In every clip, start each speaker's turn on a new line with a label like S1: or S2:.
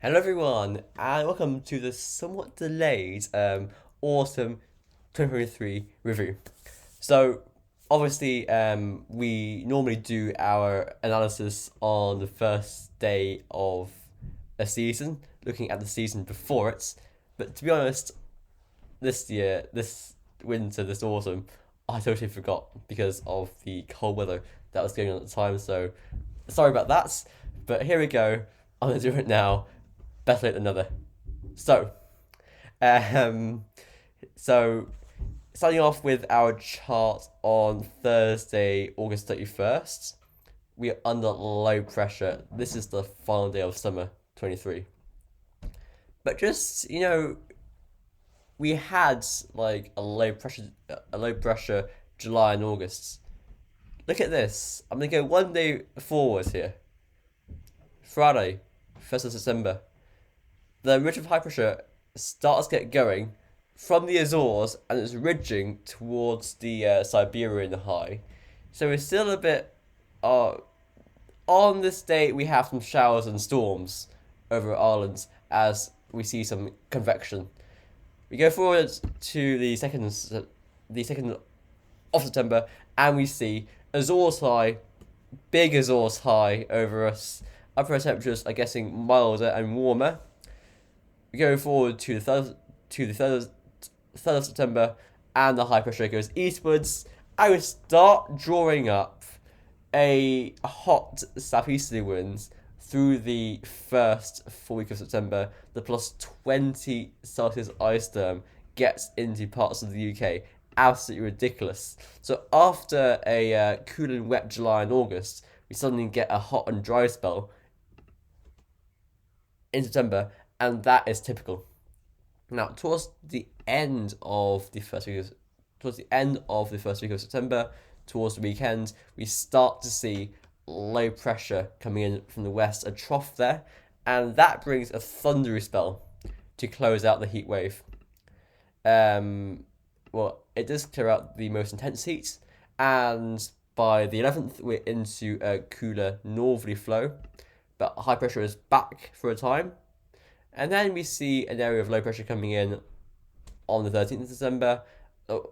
S1: Hello everyone, and welcome to the somewhat delayed autumn 2023 review. So, obviously, we normally do our analysis on the first day of a season, looking at the season before it. But to be honest, this year, this winter, this autumn, I totally forgot because of the cold weather that was going on at the time. So, sorry about that. But here we go. I'm gonna do it now. Better late than never. So, um, so starting off with our chart on Thursday, August 31st, we are under low pressure. This is the final day of summer 23. But just, we had like a low pressure July and August. Look at this. I'm gonna go one day forward here. Friday, 1st of December. The ridge of high pressure starts to get going from the Azores and it's ridging towards the Siberian high. So we're still a bit. Uh, on this day, we have some showers and storms over Ireland as we see some convection. We go forward to the second of September, and we see Azores high, big Azores high over us. Upper temperatures are getting milder and warmer. We go forward to the third of September, and the high pressure goes eastwards. I would start drawing up a hot southeasterly winds through the first full week of September. The plus 20 Celsius ice storm gets into parts of the UK. Absolutely ridiculous. So after a cool and wet July and August, we suddenly get a hot and dry spell in September, and that is typical. Now, towards the end of the first week of September, towards the weekend, we start to see low pressure coming in from the west, a trough there, and that brings a thundery spell to close out the heat wave. Well, it does clear out the most intense heat, and by the 11th, we're into a cooler northerly flow, but high pressure is back for a time. And then we see an area of low pressure coming in on the 13th of December, oh,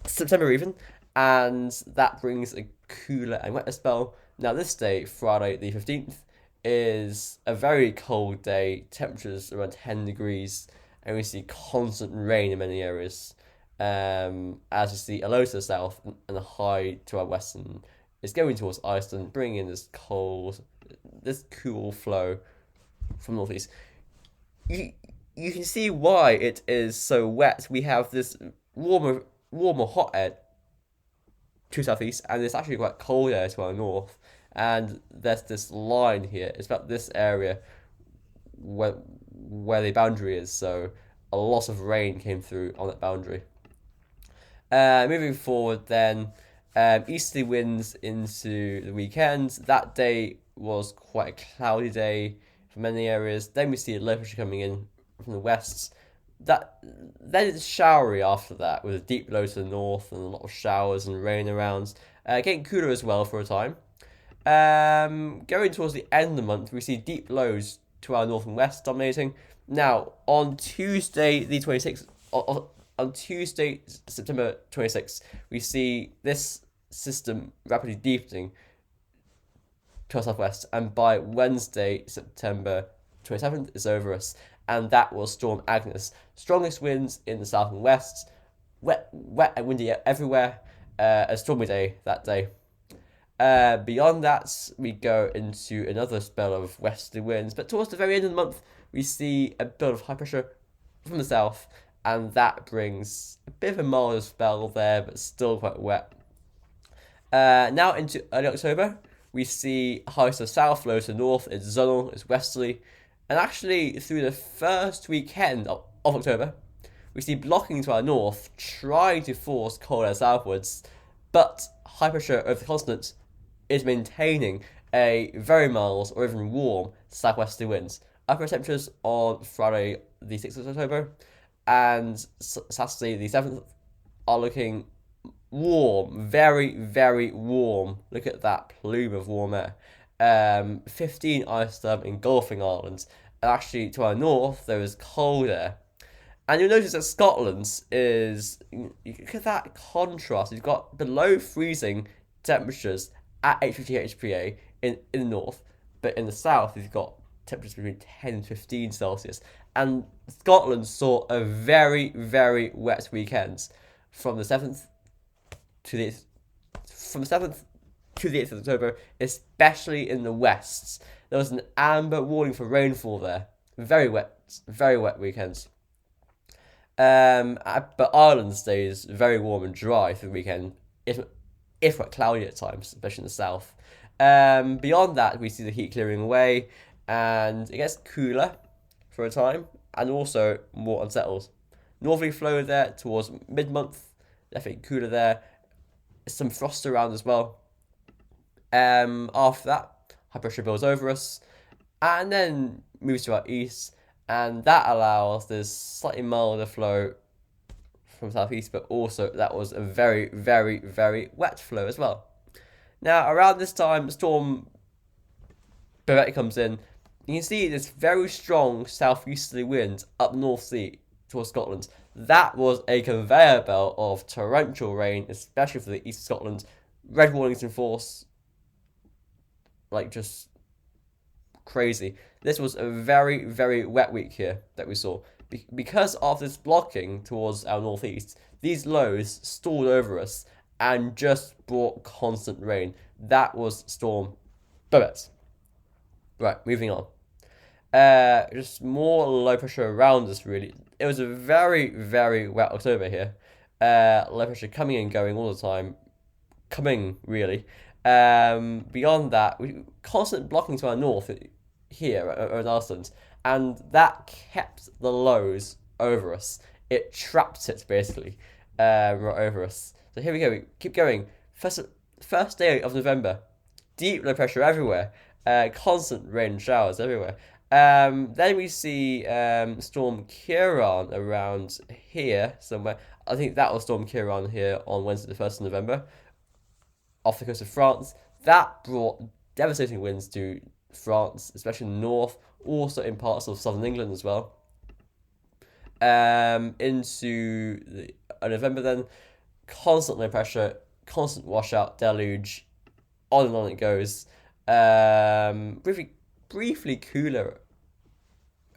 S1: September even, and that brings a cooler and wetter spell. Now, this day, Friday the 15th, is a very cold day, temperatures around 10 degrees, and we see constant rain in many areas. As we see a low to the south and a high to our west, and it's going towards Iceland, bringing in this cool flow from northeast. You can see why it is so wet. We have this warmer hot air to southeast, and it's actually quite cold air to our north. And there's this line here. It's about this area where the boundary is. So a lot of rain came through on that boundary. Moving forward, then easterly winds into the weekend. That day was quite a cloudy day for many areas. Then we see a low pressure coming in from the west. Then it's showery after that, with a deep low to the north and a lot of showers and rain around. Getting cooler as well for a time. Going towards the end of the month, we see deep lows to our north and west dominating. Now, on Tuesday, the 26th, on Tuesday, September 26th, we see this system rapidly deepening to our southwest, and by Wednesday, September 27th, is over us, and that will Storm Agnes. Strongest winds in the south and west, wet and windy everywhere, a stormy day that day. Beyond that, we go into another spell of westerly winds, but towards the very end of the month, we see a bit of high pressure from the south, and that brings a bit of a milder spell there, but still quite wet. Now into early October, we see high to the south, low to the north, it's zonal, it's westerly, and actually through the first weekend of October, we see blocking to our north, trying to force cold air southwards, but high pressure over the continent is maintaining a very mild or even warm southwesterly winds. Upper temperatures on Friday the 6th of October and Saturday the 7th are looking warm, very, very warm. Look at that plume of warm air. 15 ice storm engulfing Ireland. And actually, to our north, there was cold air. And you'll notice that Scotland's is, look at that contrast. You've got below freezing temperatures at 850 HPA in the north, but in the south, you've got temperatures between 10 and 15 Celsius. And Scotland saw a very, very wet weekend from the 7th to the 8th, from the 7th to the 8th of October, especially in the west. There was an amber warning for rainfall there. Very wet weekends. But Ireland stays very warm and dry through the weekend, if not cloudy at times, especially in the south. Beyond that, we see the heat clearing away, and it gets cooler for a time, and also more unsettled. Northerly flow there towards mid-month, definitely cooler there. Some frost around as well. After that, high pressure builds over us, and then moves to our east, and that allows this slightly milder flow from southeast, but also that was a very, very, very wet flow as well. Now, around this time, storm Bevette comes in. You can see this very strong southeasterly wind up North Sea towards Scotland. That was a conveyor belt of torrential rain, especially for the east of Scotland. Red warnings in force, like just crazy. This was a very, very wet week here that we saw. Because of this blocking towards our northeast, these lows stalled over us and just brought constant rain. That was Storm Bevette. Right, moving on. Just more low pressure around us, really. It was a very, very wet October here. Low pressure coming and going all the time. Really. Beyond that, we constant blocking to our north here at Austens, and that kept the lows over us. It trapped it, basically, right over us. So here we go. We keep going. First day of November. Deep low pressure everywhere. Constant rain and showers everywhere. Then we see Storm Ciarán around here somewhere. I think that was Storm Ciarán here on Wednesday the 1st of November. Off the coast of France. That brought devastating winds to France, especially in the north, also in parts of southern England as well. Into November then, constant low pressure, constant washout, deluge, on and on it goes. Briefly cooler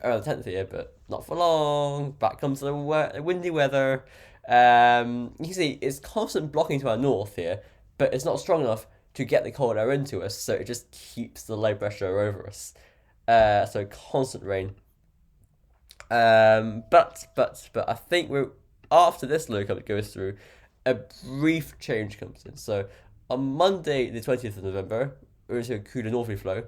S1: around the 10th here, but not for long. Back comes the windy weather. You can see it's constant blocking to our north here, but it's not strong enough to get the cold air into us, so it just keeps the low pressure over us. So constant rain. But I think we're after this low comes goes through, a brief change comes in. So on Monday the 20th of November, we're into a cooler northerly flow.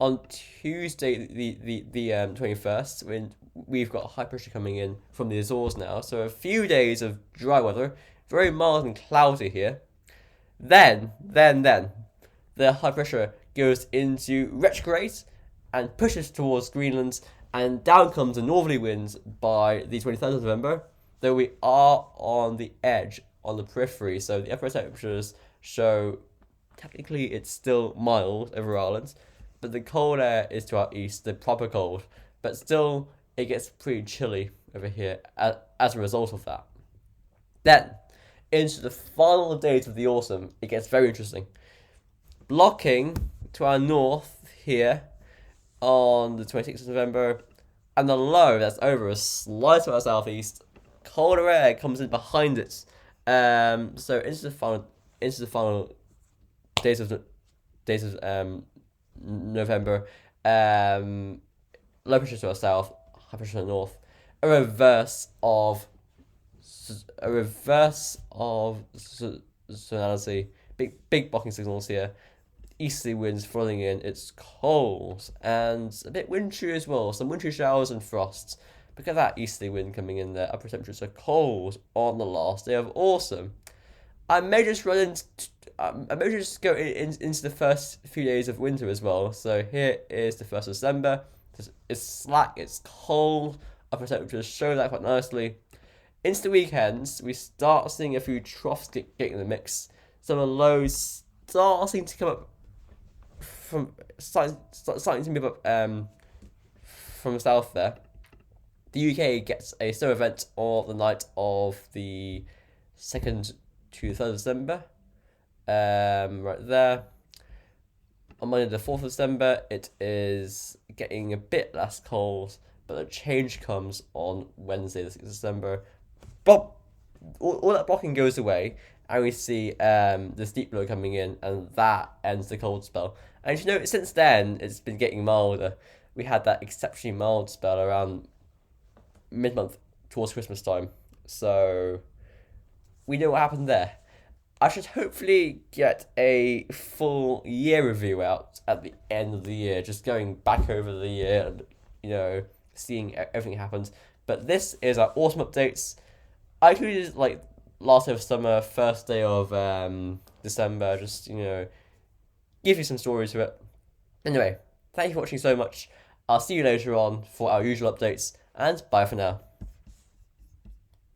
S1: On Tuesday the 21st, when we've got high pressure coming in from the Azores now, so a few days of dry weather, very mild and cloudy here. Then, the high pressure goes into retrograde and pushes towards Greenland, and down comes the northerly winds by the 23rd of November, though we are on the edge, on the periphery, so the upper temperatures show, technically it's still mild over Ireland, but the cold air is to our east, the proper cold, but still it gets pretty chilly over here as a result of that. Then, into the final days of the autumn, it gets very interesting. Blocking to our north here on the 26th of November, and the low that's over us slides to our southeast. Colder air comes in behind it. So into the final days of November. Low pressure to our south, high pressure to the north. A reverse of zonality. Big blocking signals here. Easterly winds flooding in. It's cold and a bit wintry as well. Some wintry showers and frosts. Look at that easterly wind coming in there. Upper temperatures are cold on the last day of autumn. I may just go into the first few days of winter as well. So here is the 1st of December. It's slack, it's cold. Upper temperatures show that quite nicely. Into the weekends, we start seeing a few troughs getting in the mix. Some of the lows starting to come up from starting to move up from the south there. The UK gets a snow event on the night of the 2nd to the 3rd of December. Right there. On Monday the 4th of December, it is getting a bit less cold, but the change comes on Wednesday the 6th of December. But all that blocking goes away, and we see the steep blow coming in, and that ends the cold spell. And since then, it's been getting milder. We had that exceptionally mild spell around mid-month towards Christmas time. So we know what happened there. I should hopefully get a full year review out at the end of the year, just going back over the year and, seeing everything happens. But this is our autumn updates. I included last day of summer, first day of December, just, give you some stories to it. Anyway, thank you for watching so much. I'll see you later on for our usual updates, and bye for now.